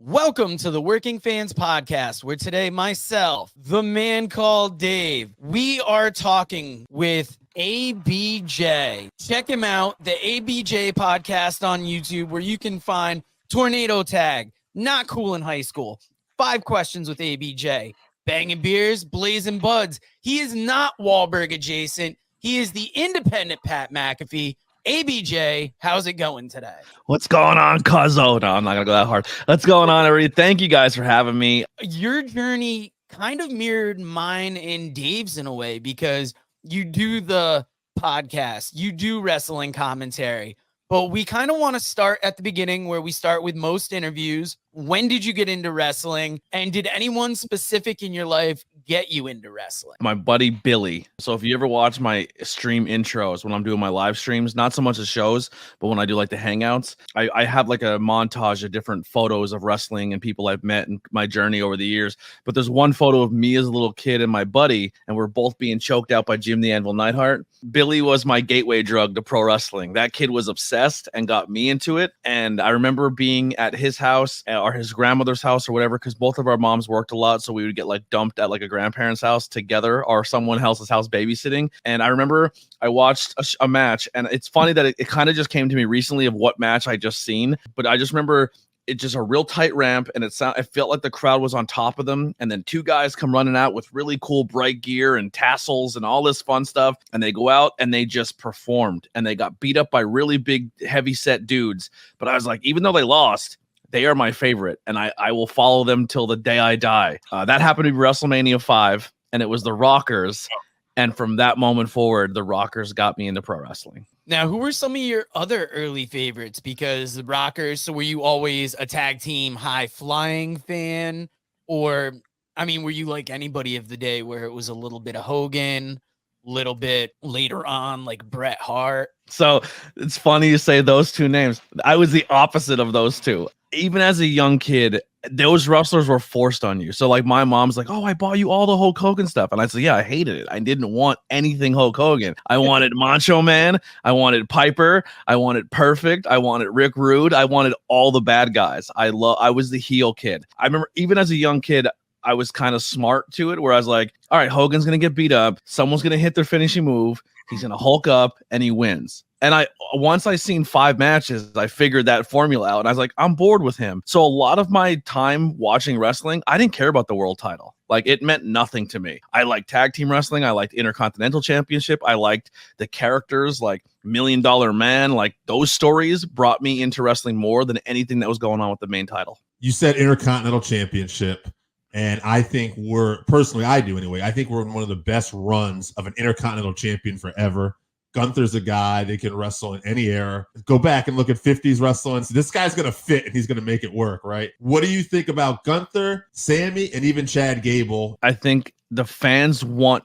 Welcome to the Working Fans Podcast, where today myself, the man called Dave, we are talking with ABJ. Check him out, the ABJ Podcast on YouTube, where you can find Tornado Tag, Not Cool in High School, 5 Questions with ABJ, Banging Beers, Blazing Buds. He is not Wahlberg adjacent. He is the independent Pat McAfee. ABJ, how's it going today? What's going on, cuzzo? No, I'm not going to go that hard. What's going on, everybody? Thank you guys for having me. Your journey kind of mirrored mine and Dave's in a way, because you do the podcast, you do wrestling commentary, but we kind of want to start at the beginning where we start with most interviews. When did you get into wrestling? And did anyone specific in your life get you into wrestling? My buddy Billy. So if you ever watch my stream intros when I'm doing my live streams, not so much the shows, but when I do like the hangouts, I have like a montage of different photos of wrestling and people I've met in my journey over the years. But there's one photo of me as a little kid and my buddy, and we're both being choked out by Jim the Anvil Neidhart. Billy was my gateway drug to pro wrestling. That kid was obsessed and got me into it. And I remember being at his house or his grandmother's house or whatever, because both of our moms worked a lot, so we would get like dumped at like a grandparent's house together or someone else's house babysitting. And I remember I watched a match, and it's funny that it kind of just came to me recently of what match I just seen, but I just remember it's just a real tight ramp, and it felt like the crowd was on top of them, and then 2 guys come running out with really cool bright gear and tassels and all this fun stuff, and they go out and they just performed, and they got beat up by really big heavy set dudes. But I was like, even though they lost, they are my favorite, and I will follow them till the day I die. That happened to be WrestleMania 5, and it was the Rockers. And from that moment forward, the Rockers got me into pro wrestling. Now, who were some of your other early favorites? Because the Rockers, so were you always a tag team high flying fan? Or, I mean, were you like anybody of the day where it was a little bit of Hogan, little bit later on like Bret Hart? So it's funny you say those 2 names. I was the opposite of those 2. Even as a young kid, those wrestlers were forced on you. So like my mom's like, oh, I bought you all the Hulk Hogan stuff. And I said, yeah, I hated it. I didn't want anything Hulk Hogan. I wanted Macho Man. I wanted Piper. I wanted Perfect. I wanted Rick Rude. I wanted all the bad guys. I was the heel kid. I remember even as a young kid, I was kind of smart to it, where I was like, all right, Hogan's going to get beat up. Someone's going to hit their finishing move. He's going to Hulk up and he wins. And once I seen 5 matches, I figured that formula out, and I was like, I'm bored with him. So a lot of my time watching wrestling, I didn't care about the world title. Like, it meant nothing to me. I liked tag team wrestling. I liked Intercontinental Championship. I liked the characters like $1 Million Man. Like, those stories brought me into wrestling more than anything that was going on with the main title. You said Intercontinental Championship. And I think I do anyway, I think we're in one of the best runs of an Intercontinental Champion forever. Gunther's a guy that can wrestle in any era. Go back and look at 50s wrestling. So this guy's going to fit and he's going to make it work, right? What do you think about Gunther, Sammy, and even Chad Gable? I think the fans want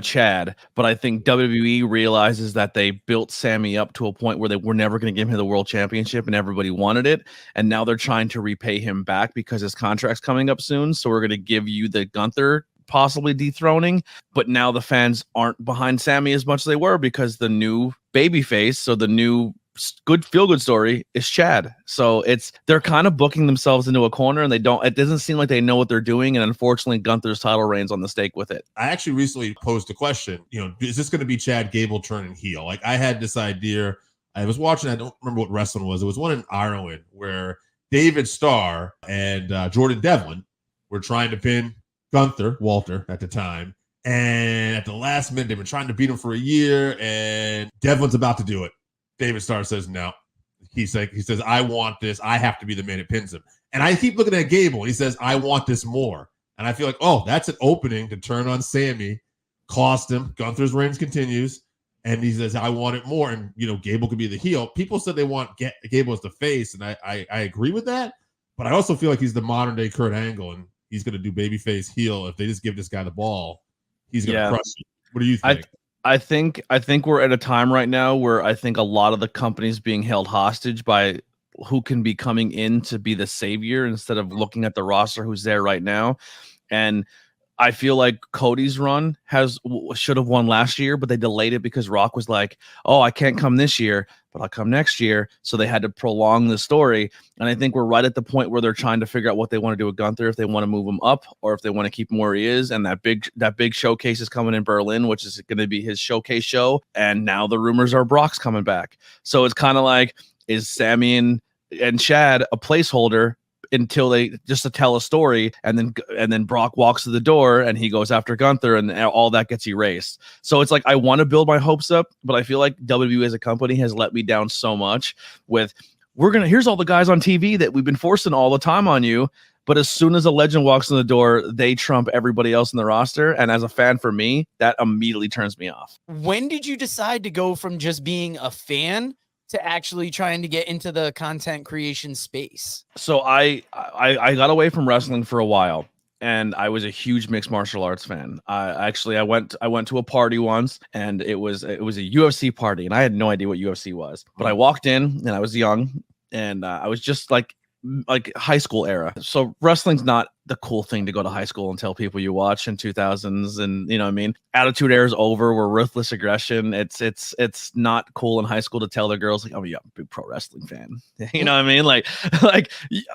Chad, but I think WWE realizes that they built Sammy up to a point where they were never going to give him the world championship, and everybody wanted it. And now they're trying to repay him back because his contract's coming up soon. So we're going to give you the Gunther possibly dethroning, but now the fans aren't behind Sammy as much as they were, because the new babyface, so the new good feel-good story, is Chad. So they're kind of booking themselves into a corner, and it doesn't seem like they know what they're doing, and unfortunately Gunther's title reigns on the stake with it. I actually recently posed a question, is this going to be Chad Gable turning heel? Like, I had this idea. I was watching, I don't remember what wrestling was. It was one in Ireland where David Starr and Jordan Devlin were trying to pin Gunther, Walter at the time, and at the last minute, they've been trying to beat him for a year, and Devlin's about to do it. David Starr says no. He says, I want this. I have to be the man that pins him. And I keep looking at Gable, and he says, I want this more. And I feel like, oh, that's an opening to turn on Sammy, cost him. Gunther's reigns continues, and he says, I want it more. And, Gable could be the heel. People said they want Gable as the face, and I agree with that. But I also feel like he's the modern day Kurt Angle, and he's going to do babyface heel. If they just give this guy the ball, he's going to crush it. What do you think? I think we're at a time right now where I think a lot of the companies being held hostage by who can be coming in to be the savior instead of looking at the roster who's there right now. And I feel like Cody's run should have won last year, but they delayed it because Rock was like, "Oh, I can't come this year, but I'll come next year." So they had to prolong the story. And I think we're right at the point where they're trying to figure out what they want to do with Gunther, if they want to move him up or if they want to keep him where he is. And that big showcase is coming in Berlin, which is going to be his showcase show. And now the rumors are Brock's coming back. So it's kind of like, is Sammy and Chad a placeholder until they just to tell a story, and then Brock walks to the door and he goes after Gunther and all that gets erased. So it's like, I want to build my hopes up, but I feel like WWE as a company has let me down so much with, here's all the guys on TV that we've been forcing all the time on you. But as soon as a legend walks in the door, they trump everybody else in the roster. And as a fan, for me, that immediately turns me off. When did you decide to go from just being a fan to actually trying to get into the content creation space? So I got away from wrestling for a while, and I was a huge mixed martial arts fan. I went to a party once, and it was a UFC party, and I had no idea what UFC was. But I walked in, and I was young, and I was just like high school era. So wrestling's not the cool thing to go to high school and tell people you watch in 2000s, and you know what I mean, Attitude Era is over. We're ruthless aggression. It's not cool in high school to tell the girls like, oh yeah, I'm a big pro wrestling fan. You know what I mean? Like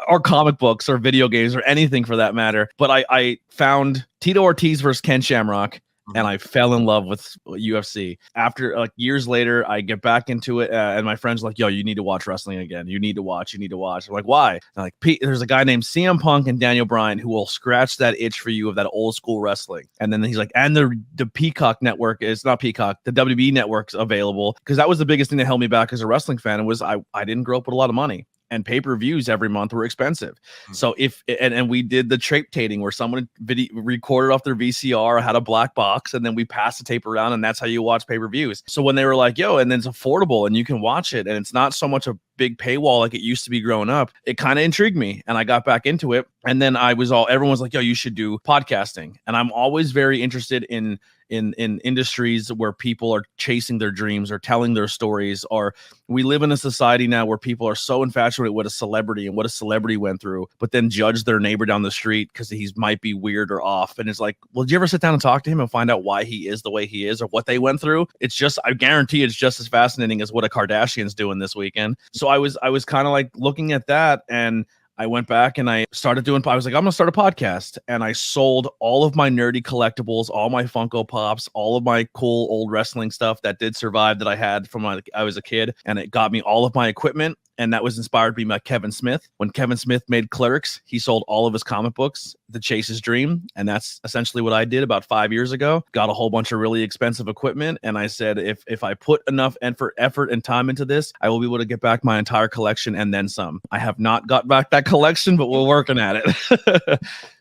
or comic books or video games or anything for that matter. But I found Tito Ortiz versus Ken Shamrock, and I fell in love with UFC. After like years later, I get back into it, and my friends are like, yo, you need to watch wrestling again. You need to watch. I'm like, why? I'm like, Pete, there's a guy named CM Punk and Daniel Bryan who will scratch that itch for you of that old school wrestling. And then he's like, and the Peacock network is not Peacock, the WB network's available. Because that was the biggest thing that held me back as a wrestling fan, was I didn't grow up with a lot of money. And pay-per-views every month were expensive. So and we did the tape-tating where someone recorded off their VCR, had a black box, and then we passed the tape around, and that's how you watch pay-per-views. So when they were like, yo, and then it's affordable and you can watch it, and it's not so much a big paywall like it used to be growing up, it kind of intrigued me, and I got back into it. And then everyone's like, yo, you should do podcasting. And I'm always very interested in industries where people are chasing their dreams or telling their stories, or we live in a society now where people are so infatuated with a celebrity and what a celebrity went through, but then judge their neighbor down the street because he might be weird or off. And it's like, well, did you ever sit down and talk to him and find out why he is the way he is or what they went through? It's just, I guarantee it's just as fascinating as what a Kardashian's doing this weekend. So I was kind of like looking at that, and I went back and I was like, I'm going to start a podcast. And I sold all of my nerdy collectibles, all my Funko Pops, all of my cool old wrestling stuff that did survive that I had from when I was a kid. And it got me all of my equipment. And that was inspired me by Kevin Smith. When Kevin Smith made Clerks, he sold all of his comic books to chase his dream. And that's essentially what I did about 5 years ago. Got a whole bunch of really expensive equipment. And I said, if I put enough effort and time into this, I will be able to get back my entire collection and then some. I have not got back that collection, but we're working at it.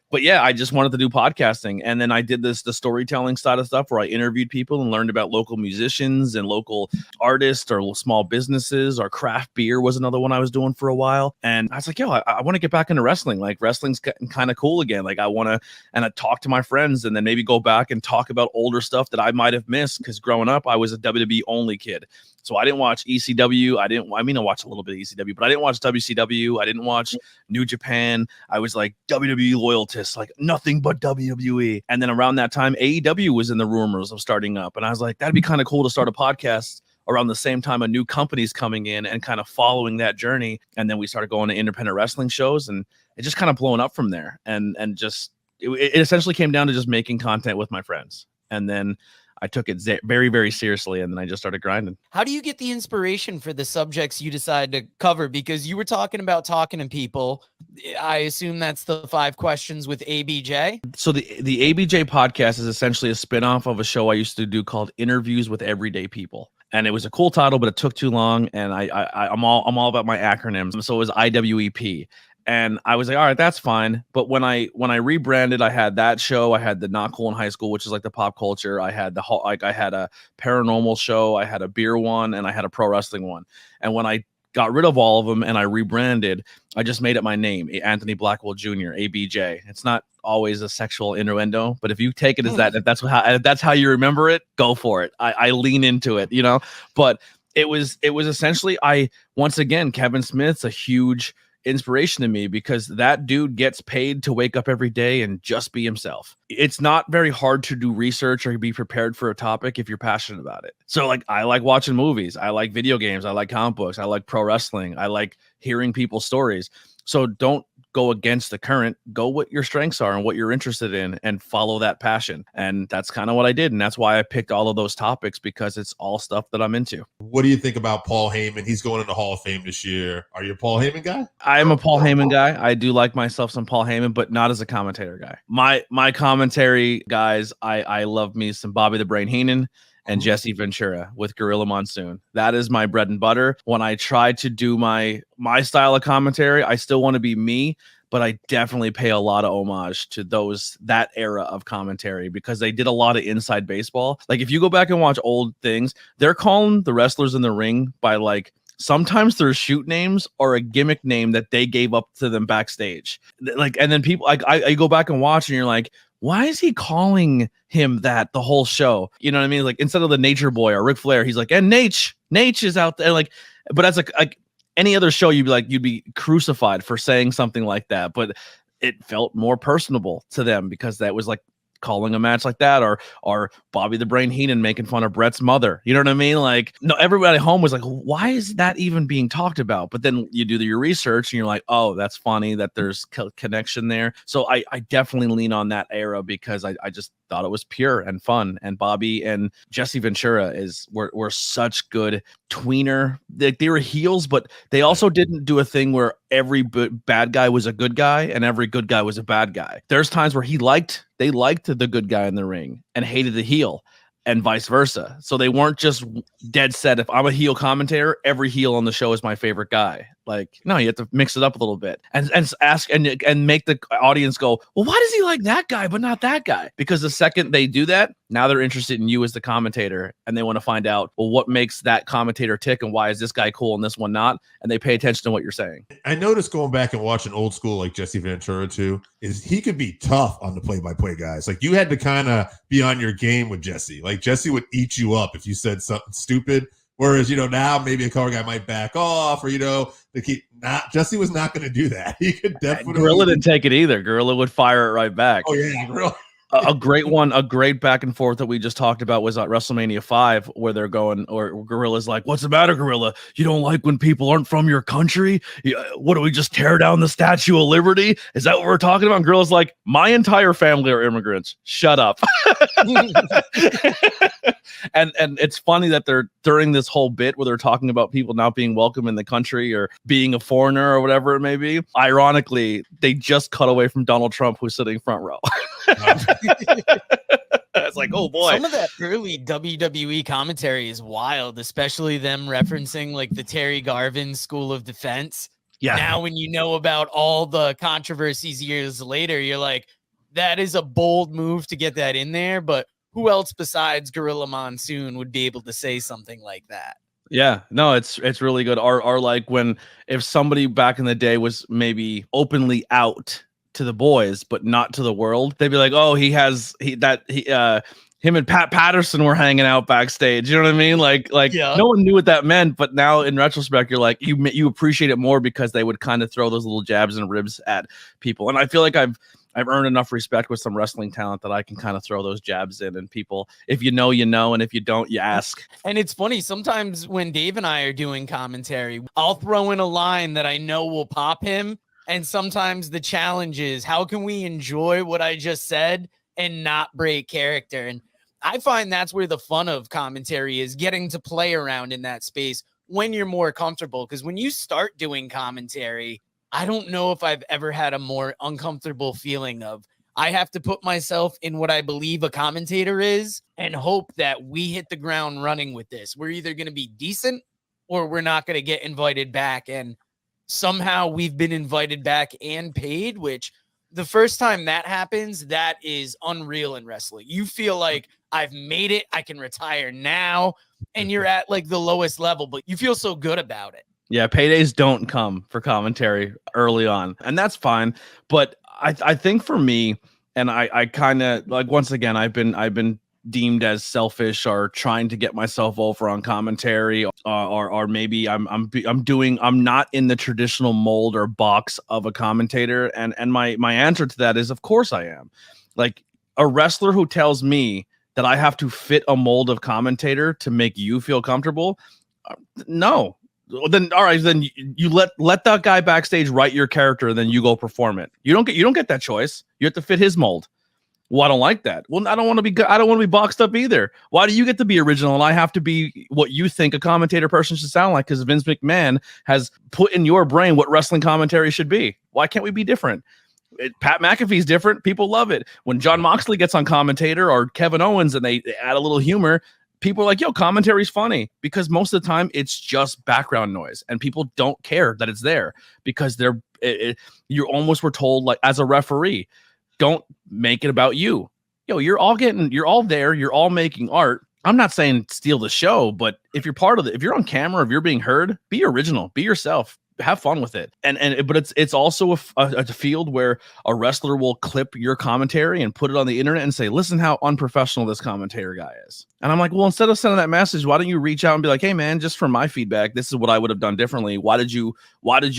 But yeah, I just wanted to do podcasting. And then I did the storytelling side of stuff where I interviewed people and learned about local musicians and local artists or small businesses, or craft beer was another one I was doing for a while. And I was like, yo, I want to get back into wrestling. Like wrestling's getting kind of cool again. Like I talk to my friends and then maybe go back and talk about older stuff that I might have missed. Because growing up, I was a WWE only kid. So I didn't watch ECW. I watched a little bit of ECW, but I didn't watch WCW. I didn't watch New Japan. I was like WWE loyalist, like nothing but WWE. And then around that time, AEW was in the rumors of starting up. And I was like, that'd be kind of cool to start a podcast around the same time a new company's coming in and kind of following that journey. And then we started going to independent wrestling shows, and it just kind of blown up from there. And just, it essentially came down to just making content with my friends. And then I took it very, very seriously, and then I just started grinding. How do you get the inspiration for the subjects you decide to cover? Because you were talking about talking to people. I assume that's the 5 questions with ABJ. So the ABJ podcast is essentially a spinoff of a show I used to do called Interviews with Everyday People. And it was a cool title, but it took too long. And I'm all about my acronyms. So it was IWEP. And I was like, all right, that's fine. But when I rebranded, I had that show. I had the Not Cool in High School, which is like the pop culture. I had I had a paranormal show. I had a beer one, and I had a pro wrestling one. And when I got rid of all of them and I rebranded, I just made it my name, Antony Blackwell Jr., ABJ. It's not always a sexual innuendo, but if you take it as that, if that's how you remember it, go for it. I lean into it, you know. But it was essentially, once again, Kevin Smith's a huge inspiration to me because that dude gets paid to wake up every day and just be himself. It's not very hard to do research or be prepared for a topic if you're passionate about it. So like, I like watching movies. I like video games. I like comic books. I like pro wrestling. I like hearing people's stories. So don't go against the current, go what your strengths are and what you're interested in and follow that passion. And that's kind of what I did. And that's why I picked all of those topics, because it's all stuff that I'm into. What do you think about Paul Heyman? He's going in the Hall of Fame this year. Are you a Paul Heyman guy? I am a Paul Heyman guy. I do like myself some Paul Heyman, but not as a commentator guy. My commentary guys, I love me some Bobby the Brain Heenan and Jesse Ventura with Gorilla Monsoon. That is my bread and butter. When I try to do my style of commentary, I still want to be me, but I definitely pay a lot of homage to that era of commentary because they did a lot of inside baseball. Like if you go back and watch old things, they're calling the wrestlers in the ring by like sometimes their shoot names or a gimmick name that they gave up to them backstage. Like, and then people like I go back and watch and you're like, why is he calling him that the whole show? You know what I mean? Like instead of the Nature Boy or Ric Flair, he's like, and Nate is out there. Like, but as like any other show, you'd be crucified for saying something like that. But it felt more personable to them because that was like calling a match like that, or Bobby the Brain Heenan making fun of Brett's mother. You know what I mean? Like, no, everybody at home was like, why is that even being talked about? But then you do your research and you're like, oh, that's funny that there's connection there. So I definitely lean on that era because I just thought it was pure and fun. And Bobby and Jesse Ventura were such good tweener. They were heels, but they also didn't do a thing where every bad guy was a good guy and every good guy was a bad guy. There's times where they liked the good guy in the ring and hated the heel, and vice versa. So they weren't just dead set. If I'm a heel commentator, every heel on the show is my favorite guy. Like, no, you have to mix it up a little bit and ask and make the audience go, well, why does he like that guy but not that guy? Because the second they do that, now they're interested in you as the commentator and they want to find out, well, what makes that commentator tick and why is this guy cool and this one not? And they pay attention to what you're saying. I noticed going back and watching old school like Jesse Ventura too, is he could be tough on the play-by-play guys. Like you had to kind of be on your game with Jesse. Like Jesse would eat you up if you said something stupid. Whereas, now maybe a color guy might back off or, Jesse was not going to do that. He could definitely. Gorilla didn't take it either. Gorilla would fire it right back. Oh, yeah, Gorilla. A great back and forth that we just talked about was at WrestleMania 5, where they're going, or Gorilla's like, what's the matter, Gorilla? You don't like when people aren't from your country? What do we just tear down the Statue of Liberty? Is that what we're talking about? And Gorilla's like, my entire family are immigrants. Shut up. And it's funny that they're during this whole bit where they're talking about people not being welcome in the country or being a foreigner or whatever it may be. Ironically, they just cut away from Donald Trump, who's sitting front row. It's like, oh boy. Some of that early WWE commentary is wild, especially them referencing like the Terry Garvin School of Defense. Yeah. Now, when you know about all the controversies years later, you're like, that is a bold move to get that in there. But who else besides Gorilla Monsoon would be able to say something like that? Yeah, no, it's really good. Or like if somebody back in the day was maybe openly out to the boys, but not to the world, they'd be like, oh, him and Pat Patterson were hanging out backstage. You know what I mean? Like yeah. No one knew what that meant, but now in retrospect, you're like, you appreciate it more because they would kind of throw those little jabs and ribs at people. And I feel like I've earned enough respect with some wrestling talent that I can kind of throw those jabs in, and people, if you know, and if you don't, you ask. And it's funny, sometimes when Dave and I are doing commentary, I'll throw in a line that I know will pop him. And sometimes the challenge is, how can we enjoy what I just said and not break character? And I find that's where the fun of commentary is, getting to play around in that space when you're more comfortable. Because when you start doing commentary, I don't know if I've ever had a more uncomfortable feeling of, I have to put myself in what I believe a commentator is and hope that we hit the ground running with this. We're either going to be decent or we're not going to get invited back. And somehow we've been invited back and paid, which the first time that happens, that is unreal in wrestling. You feel like, I've made it, I can retire now. And you're at like the lowest level, but you feel so good about it. Yeah, paydays don't come for commentary early on, and that's fine. But I think for me, and I kind of like, once again, I've been deemed as selfish or trying to get myself over on commentary, or maybe I'm not in the traditional mold or box of a commentator. And my answer to that is, of course I am. Like, a wrestler who tells me that I have to fit a mold of commentator to make you feel comfortable, no. Then all right, then you let that guy backstage write your character, and then you go perform it. You don't get that choice. You have to fit his mold. Well, I don't like that. Well, I don't want to be boxed up either. Why do you get to be original and I have to be what you think a commentator person should sound like? Because Vince McMahon has put in your brain what wrestling commentary should be. Why can't we be different? Pat McAfee's different. People love it. When John Moxley gets on commentator, or Kevin Owens, and they add a little humor, people are like, yo, commentary's funny, because most of the time it's just background noise and people don't care that it's there, because you almost were told, like, as a referee, don't make it about you. Yo, you're all there. You're all making art. I'm not saying steal the show, but if you're part of it, if you're on camera, if you're being heard, be original, be yourself. Have fun with it. But it's also a field where a wrestler will clip your commentary and put it on the internet and say, listen how unprofessional this commentator guy is. And I'm like, well, instead of sending that message, why don't you reach out and be like, hey man, just for my feedback, this is what I would have done differently. Why did you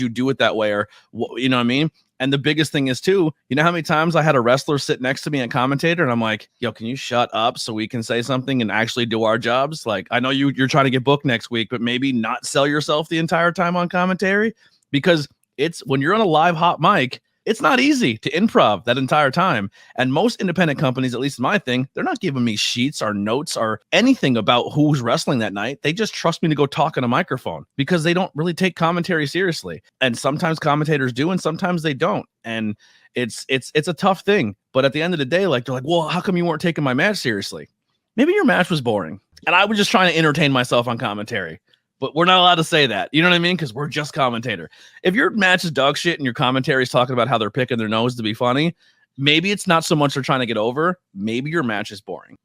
do it that way? Or, you know what I mean? And the biggest thing is too, you know how many times I had a wrestler sit next to me and commentator, and I'm like, yo, can you shut up so we can say something and actually do our jobs? Like, I know you're trying to get booked next week, but maybe not sell yourself the entire time on commentary, because it's when you're on a live hot mic, it's not easy to improv that entire time. And most independent companies, at least in my thing, they're not giving me sheets or notes or anything about who's wrestling that night. They just trust me to go talk on a microphone, because they don't really take commentary seriously. And sometimes commentators do, and sometimes they don't. And it's a tough thing. But at the end of the day, like, they're like, well, how come you weren't taking my match seriously? Maybe your match was boring, and I was just trying to entertain myself on commentary. But we're not allowed to say that. You know what I mean? Because we're just commentator. If your match is dog shit and your commentary is talking about how they're picking their nose to be funny, maybe it's not so much they're trying to get over. Maybe your match is boring.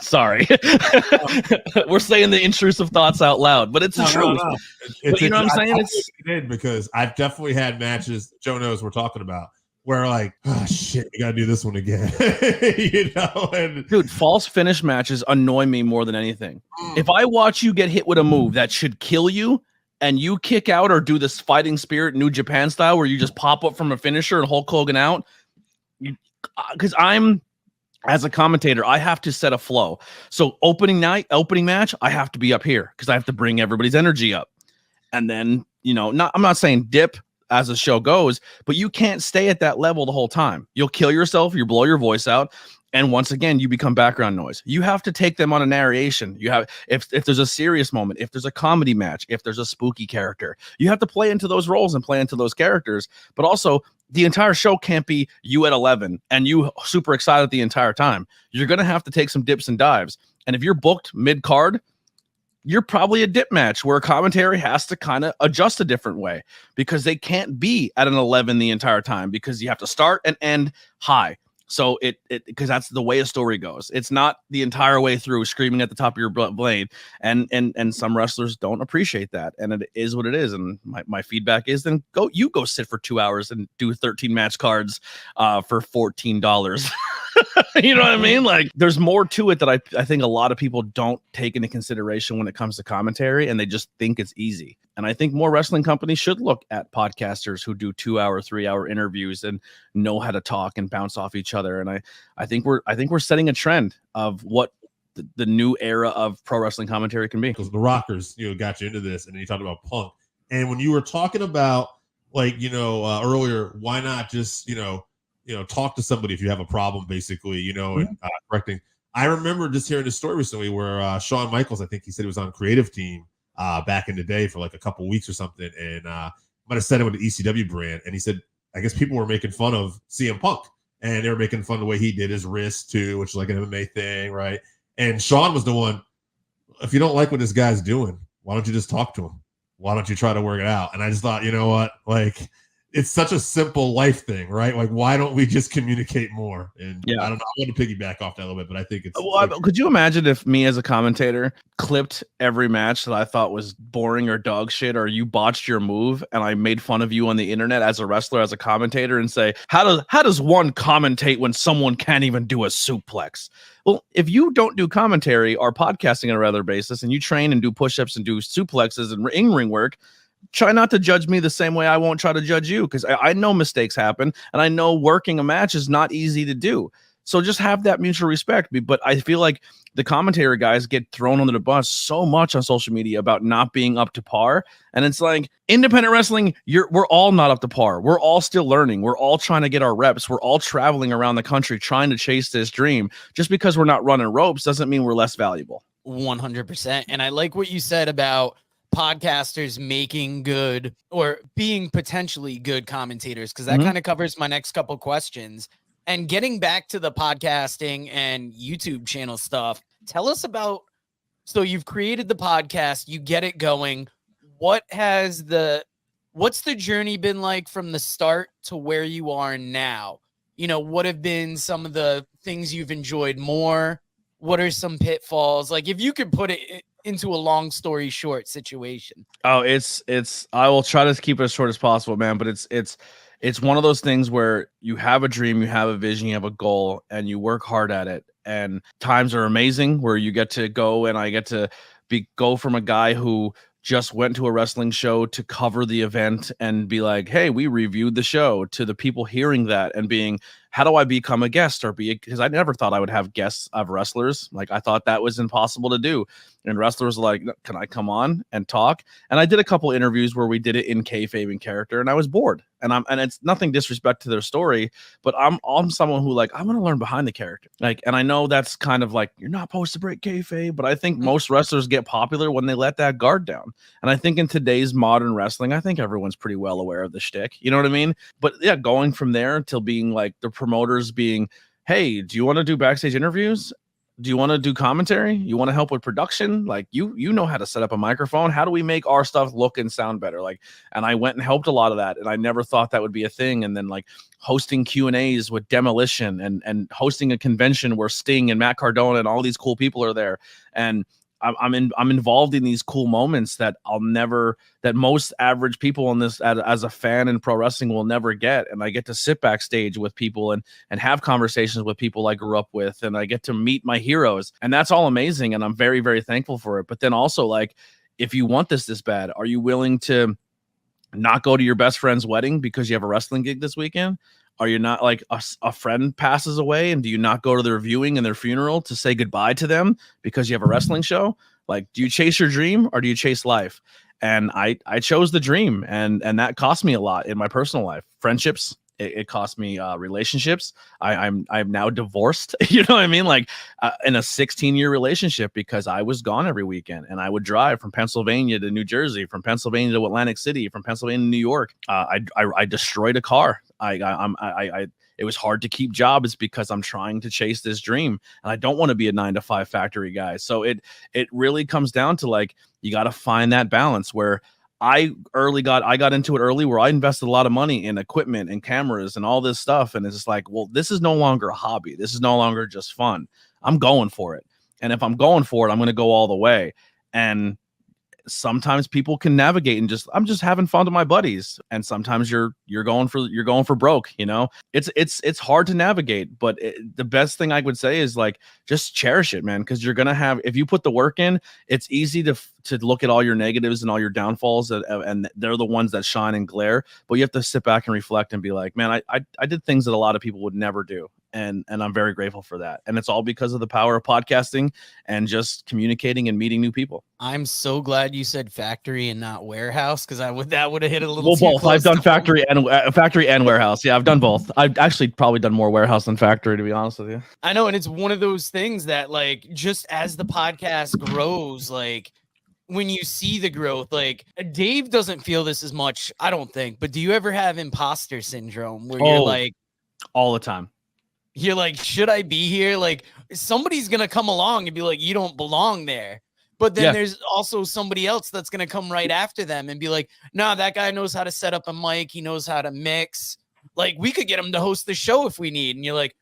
Sorry. We're saying the intrusive thoughts out loud, but it's the truth. No. But you know what I'm saying? Because I've definitely had matches, Joe knows we're talking about, where like, oh shit, we gotta do this one again. You know, and dude, false finish matches annoy me more than anything. If I watch you get hit with a move that should kill you, and you kick out or do this fighting spirit New Japan style where you just pop up from a finisher and Hulk Hogan out, because I'm, as a commentator, I have to set a flow. So opening match, I have to be up here because I have to bring everybody's energy up. And then, you know, I'm not saying dip as the show goes, but you can't stay at that level the whole time. You'll kill yourself, you blow your voice out, and once again, you become background noise. You have to take them on a narration. You have, if there's a serious moment, if there's a comedy match, if there's a spooky character, you have to play into those roles and play into those characters. But also, the entire show can't be you at 11 and you super excited the entire time. You're going to have to take some dips and dives. And if you're booked mid-card, you're probably a dip match where a commentary has to kind of adjust a different way, because they can't be at an 11 the entire time, because you have to start and end high. So because that's the way a story goes. It's not the entire way through screaming at the top of your blade. And some wrestlers don't appreciate that. And it is what it is. And my feedback is, then go sit for 2 hours and do 13 match cards for $14. You know what I mean? Like, there's more to it that I think a lot of people don't take into consideration when it comes to commentary, and they just think it's easy. And I think more wrestling companies should look at podcasters who do 2 hour, 3 hour interviews and know how to talk and bounce off each other. And I think we're setting a trend of what the new era of pro wrestling commentary can be. Because the Rockers, got you into this, and then you talked about Punk. And when you were talking about, like, earlier, why not just, talk to somebody if you have a problem, basically, and correcting. I remember just hearing this story recently where Shawn Michaels, I think he said he was on creative team back in the day for like a couple weeks or something, and might have said it with the ECW brand, and he said, I guess people were making fun of CM Punk, and they were making fun of the way he did his wrist too, which is like an MMA thing, right? And Shawn was the one, if you don't like what this guy's doing, why don't you just talk to him? Why don't you try to work it out? And I just thought, you know what, like, it's such a simple life thing, right? Like, why don't we just communicate more? And Yeah. I don't know. I want to piggyback off that a little bit, but I think it's. Well, could you imagine if me as a commentator clipped every match that I thought was boring or dog shit, or you botched your move, and I made fun of you on the internet as a wrestler, as a commentator, and say, how does one commentate when someone can't even do a suplex? Well, if you don't do commentary or podcasting on a regular basis, and you train and do push-ups and do suplexes and in-ring work, try not to judge me the same way I won't try to judge you, because I know mistakes happen, and I know working a match is not easy to do. So just have that mutual respect. But I feel like the commentator guys get thrown under the bus so much on social media about not being up to par. And it's like, independent wrestling, we're all not up to par. We're all still learning. We're all trying to get our reps. We're all traveling around the country trying to chase this dream. Just because we're not running ropes doesn't mean we're less valuable. 100%. And I like what you said about podcasters making good or being potentially good commentators, because that kind of covers my next couple questions. And getting back to the podcasting and YouTube channel stuff, tell us about, so you've created the podcast, you get it going. What's the journey been like from the start to where you are now? You know, what have been some of the things you've enjoyed more? What are some pitfalls? Like, if you could put it into a long story short situation. Oh, I will try to keep it as short as possible, man. But it's one of those things where you have a dream, you have a vision, you have a goal, and you work hard at it. And times are amazing where you get to go, and I get to go from a guy who just went to a wrestling show to cover the event and be like, hey, we reviewed the show, to the people hearing that and being, how do I become a guest? Because I never thought I would have guests of wrestlers. Like, I thought that was impossible to do. And wrestlers were like, can I come on and talk? And I did a couple interviews where we did it in kayfabe and character, and I was bored. And it's nothing disrespect to their story, but I'm someone who, like, I want to learn behind the character. Like, and I know that's kind of like, you're not supposed to break kayfabe, but I think most wrestlers get popular when they let that guard down. And I think in today's modern wrestling, I think everyone's pretty well aware of the shtick. You know what I mean? But yeah, going from there till being like the promoters being, hey, do you want to do backstage interviews? Do you want to do commentary? You want to help with production? Like, you know how to set up a microphone. How do we make our stuff look and sound better? Like, and I went and helped a lot of that. And I never thought that would be a thing. And then, like, hosting Q&As with Demolition and hosting a convention where Sting and Matt Cardona and all these cool people are there. And I'm involved in these cool moments that that most average people in this as a fan in pro wrestling will never get. And I get to sit backstage with people and have conversations with people I grew up with, and I get to meet my heroes, and that's all amazing. And I'm very, very thankful for it. But then also, like, if you want this bad, are you willing to not go to your best friend's wedding because you have a wrestling gig this weekend? Are you not, like, a friend passes away, and do you not go to their viewing and their funeral to say goodbye to them because you have a wrestling show? Like, do you chase your dream or do you chase life? And I chose the dream, and that cost me a lot in my personal life. Friendships, it cost me relationships. I'm now divorced. You know what I mean? Like, in a 16-year relationship, because I was gone every weekend, and I would drive from Pennsylvania to New Jersey, from Pennsylvania to Atlantic City, from Pennsylvania to New York. I destroyed a car. It was hard to keep jobs because I'm trying to chase this dream, and I don't want to be a 9-to-5 factory guy. So it really comes down to, like, you got to find that balance where I got into it early, where I invested a lot of money in equipment and cameras and all this stuff. And it's just like, well, this is no longer a hobby. This is no longer just fun. I'm going for it. And if I'm going for it, I'm going to go all the way. And sometimes people can navigate and I'm just having fun with my buddies. And sometimes you're going for broke, you know. It's hard to navigate, but the best thing I would say is, like, just cherish it, man, because you're gonna have, if you put the work in, it's easy to look at all your negatives and all your downfalls, and they're the ones that shine and glare. But you have to sit back and reflect and be like, man, I did things that a lot of people would never do. And I'm very grateful for that. And it's all because of the power of podcasting and just communicating and meeting new people. I'm so glad you said factory and not warehouse, because that would have hit a little too both. close. I've done factory and warehouse. Yeah, I've done both. I've actually probably done more warehouse than factory, to be honest with you. I know, and it's one of those things that, like, just as the podcast grows, like, when you see the growth, like, Dave doesn't feel this as much, I don't think, but do you ever have imposter syndrome where you're like, all the time? You're like, should I be here? Like, somebody's going to come along and be like, you don't belong there. But then there's also somebody else that's going to come right after them and be like, no, that guy knows how to set up a mic. He knows how to mix. Like, we could get him to host the show if we need. And you're like,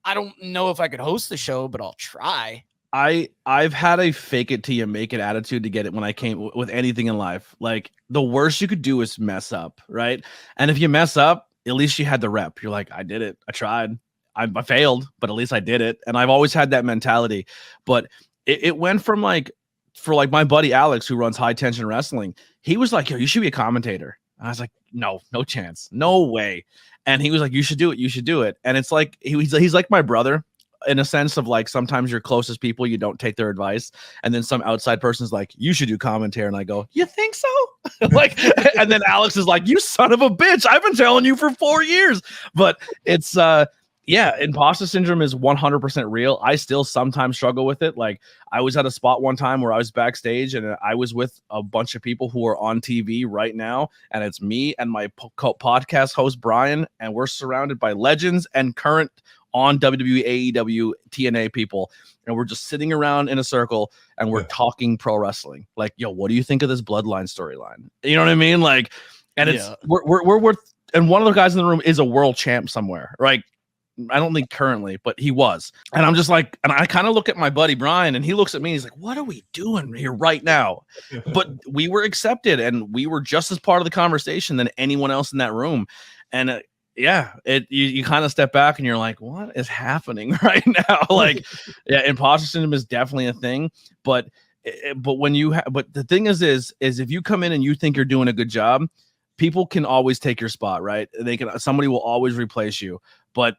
I don't know if I could host the show, but I'll try. I've had a fake it till you make it attitude to get it when I came with anything in life. Like, the worst you could do is mess up, right? And if you mess up, at least you had the rep. You're like, I did it. I tried. I failed, but at least I did it. And I've always had that mentality. But it went from like, for like my buddy Alex, who runs High Tension Wrestling, he was like, yo, you should be a commentator. And I was like, no chance. No way. And he was like, you should do it. You should do it. And it's like, he's like my brother, in a sense of like, sometimes your closest people, you don't take their advice. And then some outside person's like, you should do commentary. And I go, you think so? Like, and then Alex is like, you son of a bitch. I've been telling you for 4 years. But it's, imposter syndrome is 100% real. I still sometimes struggle with it. Like, I was at a spot one time where I was backstage and I was with a bunch of people who are on TV right now. And it's me and my podcast host, Brian. And we're surrounded by legends and current on WWE, AEW, TNA people, and we're just sitting around in a circle and we're talking pro wrestling. Like, yo, what do you think of this Bloodline storyline? You know what I mean? Like, and it's we're worth. And one of the guys in the room is a world champ somewhere. Like, I don't think currently, but he was. And I'm just like, and I kind of look at my buddy Brian, and he looks at me. He's like, "What are we doing here right now?" But we were accepted, and we were just as part of the conversation than anyone else in that room. And you kind of step back and you're like, what is happening right now? Like, imposter syndrome is definitely a thing, but when but the thing is if you come in and you think you're doing a good job, people can always take your spot, right? Somebody will always replace you, but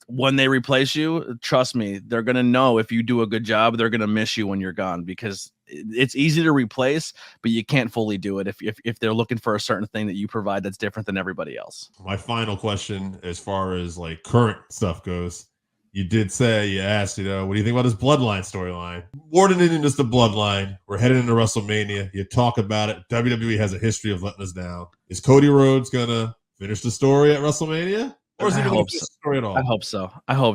when they replace you, trust me, they're going to know if you do a good job, they're going to miss you when you're gone, because it's easy to replace, but you can't fully do it if they're looking for a certain thing that you provide that's different than everybody else. My final question, as far as like current stuff goes, you asked, what do you think about this Bloodline storyline? More than even just the Bloodline, we're headed into WrestleMania. You talk about it. WWE has a history of letting us down. Is Cody Rhodes going to finish the story at WrestleMania? Or is he going to finish the story at all? I hope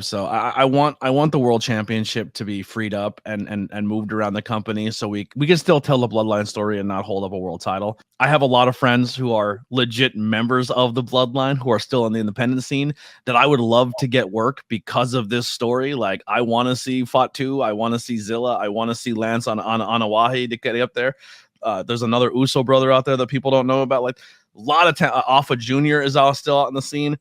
so. I want the world championship to be freed up and moved around the company so we can still tell the Bloodline story and not hold up a world title. I have a lot of friends who are legit members of the Bloodline who are still in the independent scene that I would love to get work because of this story. Like, I want to see Fatu, I want to see Zilla, I want to see Lance on Anawahi to get up there. There's another Uso brother out there that people don't know about. Like, a lot of Alpha Jr. is still out in the scene.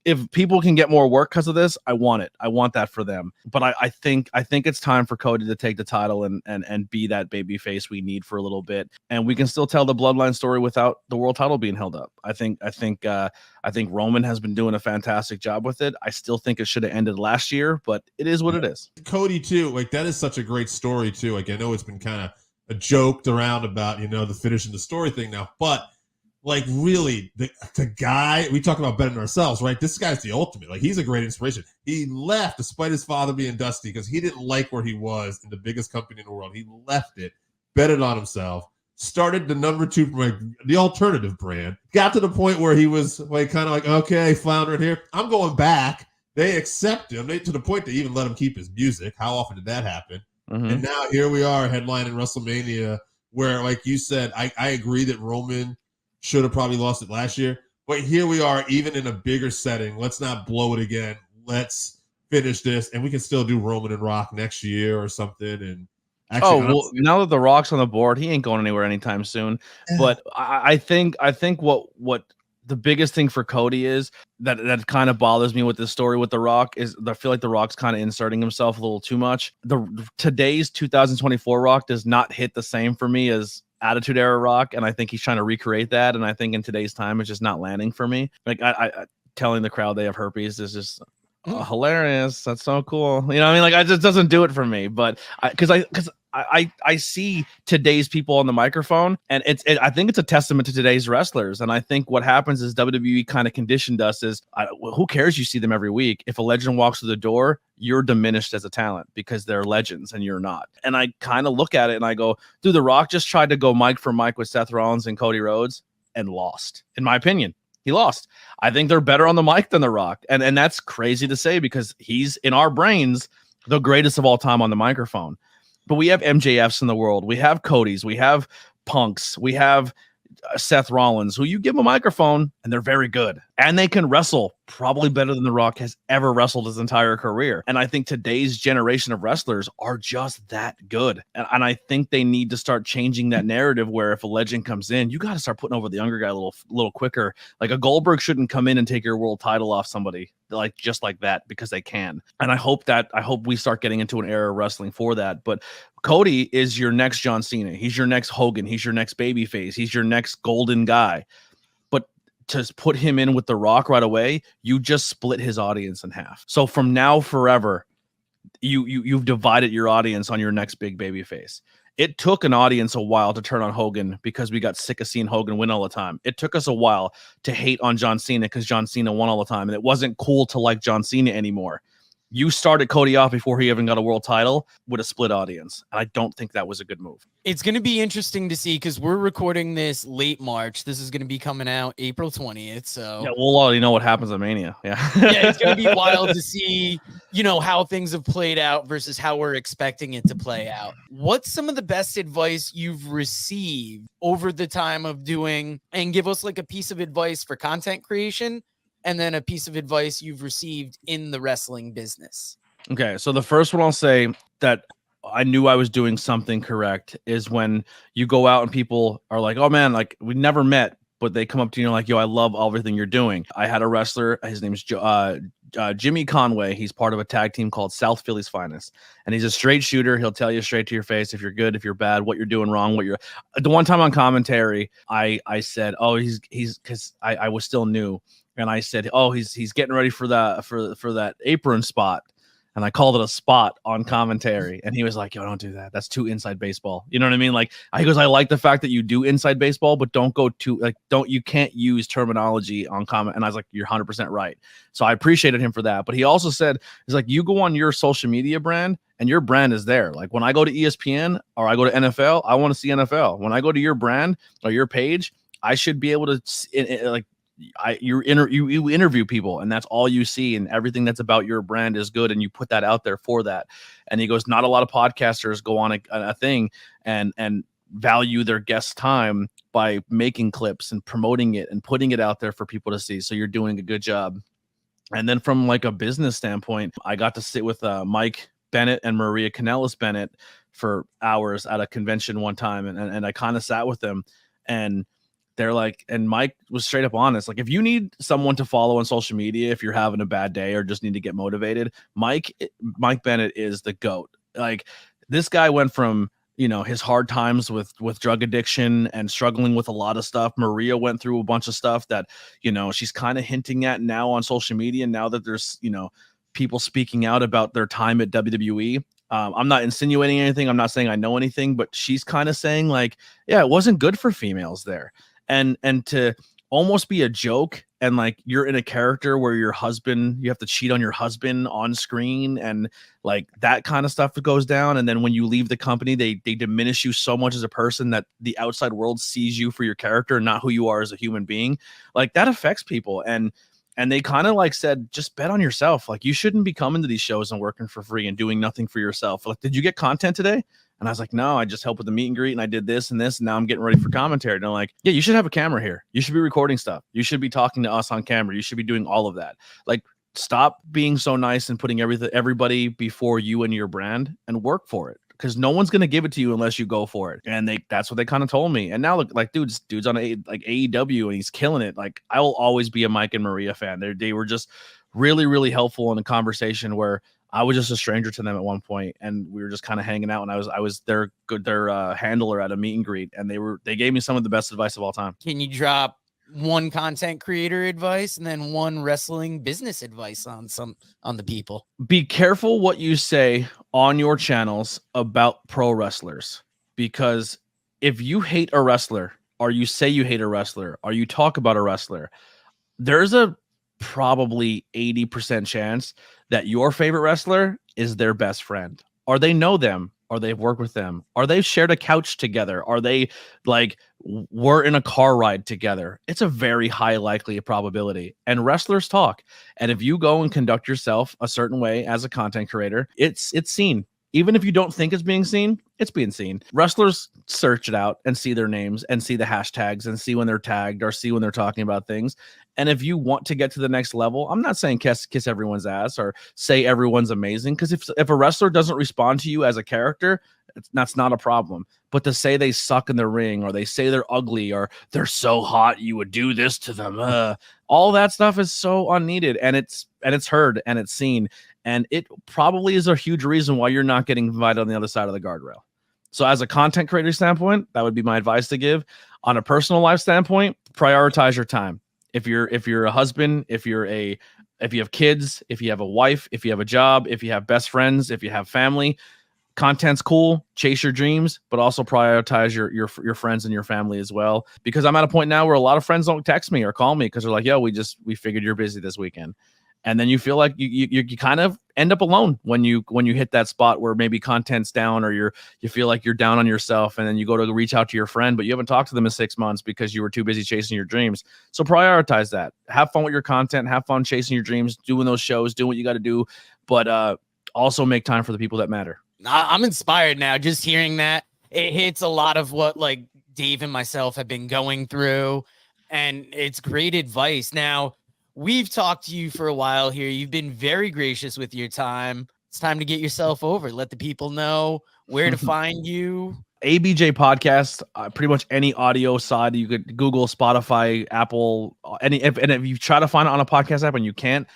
If people can get more work because of this, I want it. I want that for them. But I think it's time for Cody to take the title and be that baby face we need for a little bit. And we can still tell the Bloodline story without the world title being held up. I think Roman has been doing a fantastic job with it. I still think it should have ended last year, but it is what it is. Cody too, like, that is such a great story too. Like, I know it's been kind of joked around about, the finishing the story thing now, but like, really, the guy, we talk about betting ourselves, right? This guy's the ultimate. Like, he's a great inspiration. He left despite his father being Dusty because he didn't like where he was in the biggest company in the world. He left it, betted on himself, started the number 2, like, the alternative brand, got to the point where he was like, kind of like, okay, floundering here. I'm going back. They accept him. To the point they even let him keep his music. How often did that happen? Mm-hmm. And now here we are headlining WrestleMania where, like you said, I agree that Roman should have probably lost it last year. But here we are, even in a bigger setting. Let's not blow it again. Let's finish this. And we can still do Roman and Rock next year or something. And actually, honestly, now that The Rock's on the board, he ain't going anywhere anytime soon. Yeah. But I think what the biggest thing for Cody is that kind of bothers me with this story with The Rock is I feel like The Rock's kind of inserting himself a little too much. Today's 2024 Rock does not hit the same for me as Attitude Era Rock, and I think he's trying to recreate that, and I think in today's time it's just not landing for me. Like, I telling the crowd they have herpes is just hilarious. That's so cool. You know what I mean? Like, it just doesn't do it for me. But because I see today's people on the microphone, and I think it's a testament to today's wrestlers. And I think what happens is WWE kind of conditioned us is, who cares? You see them every week. If a legend walks through the door, you're diminished as a talent because they're legends and you're not. And I kind of look at it and I go, dude, The Rock just tried to go mic for mic with Seth Rollins and Cody Rhodes and lost. In my opinion, he lost. I think they're better on the mic than The Rock. And that's crazy to say because he's, in our brains, the greatest of all time on the microphone. But we have MJFs in the world. We have Codys. We have Punks. We have Seth Rollins, who you give a microphone and they're very good. And they can wrestle probably better than The Rock has ever wrestled his entire career. And I think today's generation of wrestlers are just that good. And I think they need to start changing that narrative where if a legend comes in, you got to start putting over the younger guy a little quicker. Like a Goldberg shouldn't come in and take your world title off somebody like just like that because they can. And I hope we start getting into an era of wrestling for that. But Cody is your next John Cena. He's your next Hogan. He's your next babyface. He's your next golden guy. But to put him in with The Rock right away, you just split his audience in half. So from now forever, you've divided your audience on your next big babyface. It took an audience a while to turn on Hogan because we got sick of seeing Hogan win all the time. It took us a while to hate on John Cena because John Cena won all the time. And it wasn't cool to like John Cena anymore. You started Cody off before he even got a world title with a split audience. And I don't think that was a good move. It's going to be interesting to see because we're recording this late March. This is going to be coming out April 20th. So yeah, we'll already know what happens at Mania. Yeah. Yeah, it's going to be wild to see, how things have played out versus how we're expecting it to play out. What's some of the best advice you've received over the time of doing, and give us like a piece of advice for content creation and then a piece of advice you've received in the wrestling business? Okay, so the first one I'll say that I knew I was doing something correct is when you go out and people are like, oh man, like we never met, but they come up to you and like, yo, I love everything you're doing. I had a wrestler, his name's Jimmy Conway. He's part of a tag team called South Philly's Finest. And he's a straight shooter. He'll tell you straight to your face if you're good, if you're bad, what you're doing wrong, the one time on commentary, I said, oh, he's because I was still new. And I said, oh, he's getting ready for that apron spot. And I called it a spot on commentary. And he was like, yo, don't do that. That's too inside baseball. You know what I mean? Like, he goes, I like the fact that you do inside baseball, but don't go too, you can't use terminology on comment. And I was like, you're 100% right. So I appreciated him for that. But he also said, he's like, you go on your social media brand and your brand is there. Like when I go to ESPN or I go to NFL, I want to see NFL. When I go to your brand or your page, I should be able to you interview people and that's all you see, and everything that's about your brand is good, and you put that out there for that. And he goes, not a lot of podcasters go on a thing and value their guest time by making clips and promoting it and putting it out there for people to see. So you're doing a good job. And then from like a business standpoint, I got to sit with Mike Bennett and Maria Kanellis Bennett for hours at a convention one time, and I kind of sat with them, and they're like, and Mike was straight up honest. Like, if you need someone to follow on social media, if you're having a bad day or just need to get motivated, Mike Bennett is the GOAT. Like, this guy went from, his hard times with drug addiction and struggling with a lot of stuff. Maria went through a bunch of stuff that, she's kind of hinting at now on social media, now that there's, people speaking out about their time at WWE. I'm not insinuating anything. I'm not saying I know anything, but she's kind of saying like, yeah, it wasn't good for females there. And to almost be a joke, and like you're in a character where you have to cheat on your husband on screen, and like that kind of stuff goes down. And then when you leave the company, they diminish you so much as a person that the outside world sees you for your character and not who you are as a human being. Like, that affects people. And they kind of like said, just bet on yourself. Like, you shouldn't be coming to these shows and working for free and doing nothing for yourself. Like, did you get content today? And I was like, no, I just helped with the meet and greet, and I did this and this, and now I'm getting ready for commentary. And they're like, yeah, you should have a camera here. You should be recording stuff. You should be talking to us on camera. You should be doing all of that. Like, stop being so nice and putting everybody before you and your brand, and work for it, because no one's going to give it to you unless you go for it. And that's what they kind of told me. And now look, like, dude's on AEW and he's killing it. Like, I will always be a Mike and Maria fan. They were just really, really helpful in a conversation where I was just a stranger to them at one point, and we were just kind of hanging out, and I was their handler at a meet and greet, and they gave me some of the best advice of all time. Can you drop one content creator advice and then one wrestling business advice on the people? Be careful what you say on your channels about pro wrestlers, because if you hate a wrestler, or you say you hate a wrestler, or you talk about a wrestler, there's a probably 80% chance that your favorite wrestler is their best friend, or they know them, or they've worked with them, or they've shared a couch together, or they were in a car ride together. It's a very high likely probability. And wrestlers talk. And if you go and conduct yourself a certain way as a content creator, it's seen. Even if you don't think it's being seen, it's being seen. Wrestlers search it out and see their names and see the hashtags and see when they're tagged or see when they're talking about things. And if you want to get to the next level, I'm not saying kiss everyone's ass or say everyone's amazing, because if a wrestler doesn't respond to you as a character, that's not a problem. But to say they suck in the ring, or they say they're ugly, or they're so hot you would do this to them, all that stuff is so unneeded, and it's heard and it's seen, and it probably is a huge reason why you're not getting invited on the other side of the guardrail. So as a content creator standpoint, that would be my advice to give. On a personal life standpoint, prioritize your time. If you're a husband, if you have kids, if you have a wife, if you have a job, if you have best friends, if you have family, content's cool, chase your dreams, but also prioritize your friends and your family as well. Because I'm at a point now where a lot of friends don't text me or call me because they're like, yo, we figured you're busy this weekend. And then you feel like you kind of end up alone when you hit that spot where maybe content's down, or you feel like you're down on yourself, and then you go to reach out to your friend, but you haven't talked to them in 6 months because you were too busy chasing your dreams. So prioritize that. Have fun with your content, have fun chasing your dreams, doing those shows, doing what you got to do, but also make time for the people that matter. I'm inspired now just hearing that. It hits a lot of what like Dave and myself have been going through, and it's great advice. Now, we've talked to you for a while here. You've been very gracious with your time. It's time to get yourself over. Let the people know where to find you. ABJ Podcast, pretty much any audio side. You could Google, Spotify, Apple, if you try to find it on a podcast app and you can't,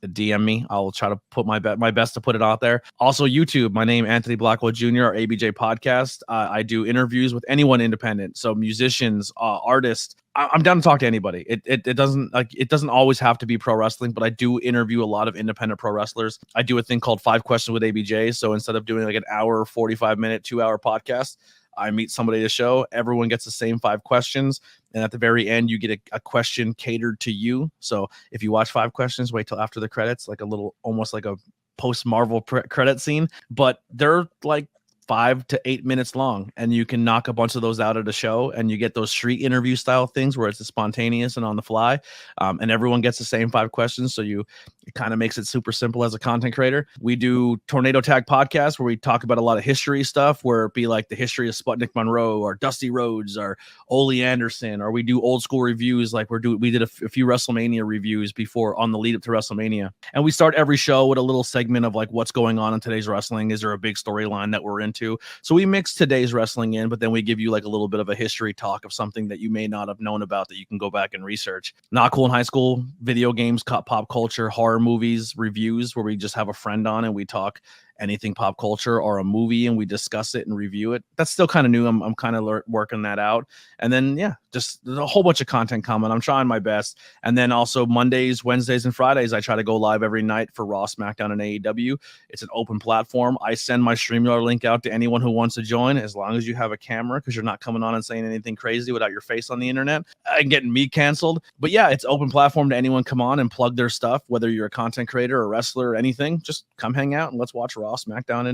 DM me. I'll try to put my best to put it out there. Also, YouTube, my name, Antony Blackwell Jr, or ABJ Podcast. I do interviews with anyone independent. So musicians, artists. I'm down to talk to anybody. It doesn't always have to be pro wrestling, but I do interview a lot of independent pro wrestlers. I do a thing called 5 Questions with ABJ. So instead of doing like an hour, 45-minute, 2-hour podcast, I meet somebody to show. Everyone gets the same 5 questions. And at the very end, you get a question catered to you. So if you watch 5 questions, wait till after the credits, like a little, almost like a post-Marvel credit scene. But they're like 5 to 8 minutes long, and you can knock a bunch of those out at a show, and you get those street interview style things where it's spontaneous and on the fly, and everyone gets the same 5 questions. So it kind of makes it super simple as a content creator. We do Tornado Tag Podcast, where we talk about a lot of history stuff, where it be like the history of Sputnik Monroe or Dusty Rhodes or Ole Anderson, or we do old school reviews. Like we did a few WrestleMania reviews before on the lead up to WrestleMania, and we start every show with a little segment of like what's going on in today's wrestling. Is there a big storyline that we're into? So we mix today's wrestling in, but then we give you like a little bit of a history talk of something that you may not have known about that you can go back and research. Not Cool in High School, video games, pop culture, horror movies, reviews, where we just have a friend on and we talk anything pop culture or a movie and we discuss it and review it. That's still kind of new. I'm kind of working that out. And then, yeah, just a whole bunch of content coming. I'm trying my best. And then also Mondays, Wednesdays, and Fridays, I try to go live every night for Raw, SmackDown, and AEW. It's an open platform. I send my StreamYard link out to anyone who wants to join, as long as you have a camera, because you're not coming on and saying anything crazy without your face on the internet and getting me canceled. But yeah, it's open platform to anyone. Come on and plug their stuff, whether you're a content creator, a wrestler, or anything. Just come hang out and let's watch Raw, SmackDown, and